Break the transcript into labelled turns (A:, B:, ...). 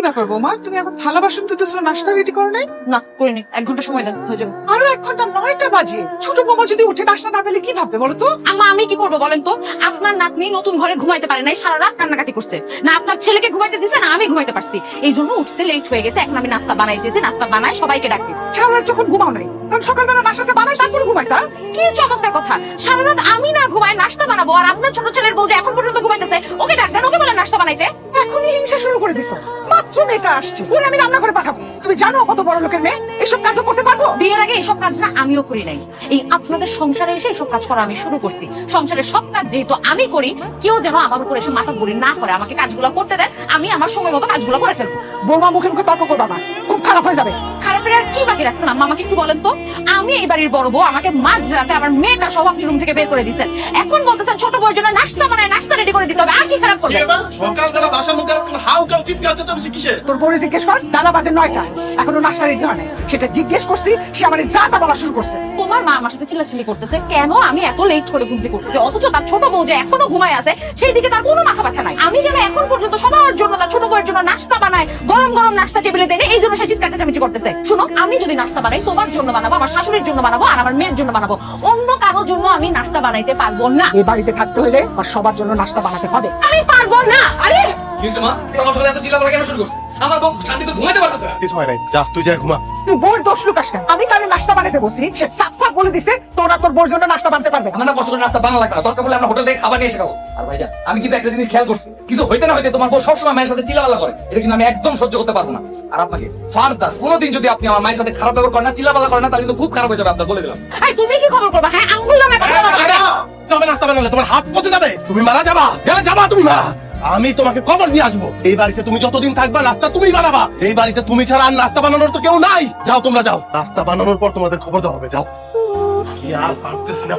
A: ব্যাপার বৌমা, তুমি এখন থালা বাসন ধুতেছো, নাস্তা রেডি করো নাই?
B: না করিনি, 1 ঘন্টা সময় দেন, হয়ে যাবে।
A: আরো 1 ঘন্টা, 9টা বাজে। ছোট বৌমা যদি উঠে নাস্তা না পেলে কি ভাববে বলো তো?
B: আম্মা আমি কি করবো বলেন তো? আপনার নাতনি নতুন ঘরে ঘুমাইতে পারে নাই, সারা রাত কান্নাকাটি করছে। না আপনার ছেলেকে ঘুমাইতে দিছে, না আমি ঘুমাইতে পারছি। এই জন্য উঠতে লেট হয়ে গেছে। এখন আমি নাস্তা বানাইতেছি, নাস্তা বানায় সবাইকে ডাকি।
A: সারা রাত যখন ঘুমাও নাই, তখন সকালবেলা নাস্তাটা বানাই তারপরে ঘুমাইতা?
B: কি চমৎকার কথা! সারা রাত আমি না ঘুমায় নাস্তা বানাবো, আর আপনার ছোট ছেলের বউ যে এখন পর্যন্ত ঘুমাইতেছে, ওকে ডাক দেন, ওকে বলেন নাস্তা বানাইতে।
A: এখনই হিংসা শুরু করে দিছো। মাত্র মেয়েটা আসছে, ওরে আমি রান্না করে পাঠাবো। তুমি জানো কত বড় লোকের মেয়ে, এসব কাজও করতে পারবো?
B: বিয়ের আগে এইসব কাজ না আমিও করি নাই। এই আপনাদের সংসারে এসে এইসব কাজ করা আমি শুরু করছি। সংসারের সব কাজ যেহেতু আমি করি, কেউ যেন আমার উপর এসে মাথা বুড়ি না করে, আমাকে কাজগুলো করতে দেন, আমি আমার সময় মতো কাজগুলো করে ফেলবো।
A: বৌমা মুখে মুখে তর্ক করবা না, খুব খারাপ হয়ে যাবে।
B: খারাপের আর কি বাকি রাখছেন আম্মা, আমাকে একটু বলেন তো। আমি এই বাড়ির বড় বউ, আমাকে মাঝরাতে আমার মেয়েটা সব আপনি রুম থেকে বের করে দিচ্ছেন। এখন বলতেছেন ছোট বউর জন্য নাস্তা বানায়, নাস্তা রেডি করে দিতে হবে, আর কি খারাপ করবে?
C: সকালবেলা বাসার মধ্যে হাউ কাউ চিৎকার চেঁচামেচি কিসের?
A: তোর বউরে জিজ্ঞেস কর, ডালা বাজে 9টা, এখনো নাস্তা রেডি হয় নাই। সেটা জিজ্ঞেস করছি, সে আমার যা তা বলা শুরু করছে।
B: তোমার মা আমার সাথে চিল্লাচিল্লি করতেছে কেন আমি এত লেট করে ঘুম থেকে উঠতেছি, অথচ তার ছোট বউ যে এখনো ঘুমায় আছে সেই দিকে তার কোনো মাথা ব্যথা নাই। আমি যেন এখন পর্যন্ত সবার জন্য, তার ছোট বউয়ের জন্য নাস্তা বানায়, গরম গরম নাস্তা টেবিলে দেয়, এই জন্য সে চিৎকার চেঁচামেচি করতেছে। শুনো, আমি যদি নাস্তা বানাই তোমার জন্য বানাবো, আমার শাশুড়ির জন্য বানাবো, আর আমার মেয়ের জন্য বানাবো। অন্য কারোর জন্য আমি নাস্তা বানাইতে পারবো না।
A: এই বাড়িতে থাকতে হলে আর সবার জন্য নাস্তা বানাতে হবে।
B: আমি পারবো না। আরে
C: কিন্তু মা, সকাল সকালে এত চিল্লাপাল্লা কেন শুরু করছে? আমার বউ শান্তিতে ঘুমাইতে পারতেছে না।
D: কিছু হয় নাই, যা তুই যা ঘুমা।
A: তুই বোর দোষ লুকাস কেন? আমি তাহলে নাস্তা বানাতে বসি, সে সাফ সাফ বলে দিছে তোরা তোর বোর জন্য নাস্তা বানাতে পারবে না।
C: আমরা না কষ্ট করে নাস্তা বানানো লাগবে না, দরকার পড়লে আমরা হোটেল থেকে খাবার নিয়ে এসে খাবো। আর ভাইজান, আমি কিন্তু একটা জিনিস খেয়াল করছি, কিন্তু হইতে না হইতে তোমার বউ সবসময় মায়ের সাথে চিল্লাপাল্লা করে, এটা কিন্তু আমি একদম সহ্য করতে পারবো না। আর আপনাকে ফার্দার কোনোদিন যদি আপনি আমার মায়ের সাথে খারাপ ব্যবহার করেন না, চিল্লাপাল্লা করেন না, তাহলে কিন্তু খুব খারাপ হয়ে যাবে, আপনার বলে দিলাম।
B: এই, তুমি কি খবর করবা? হ্যাঁ, আঙ্গুল নামে কথা বলো।
D: যাবে নাস্তা বানালে তোমার হাত পচে যাবে, তুমি মারা যাবা, গেলে যাবা তুমি মারা। আমি তোমাকে খবর নিয়ে আসবো। এই বাড়িতে তুমি যতদিন থাকবা নাস্তা তুমি বানাবা। এই বাড়িতে তুমি ছাড়া আর নাস্তা বানানোর তো কেউ নাই। যাও তোমরা যাও, নাস্তা বানানোর পর তোমাদের খবর দেওয়া হবে। যাও। কি আর পারতেছি না,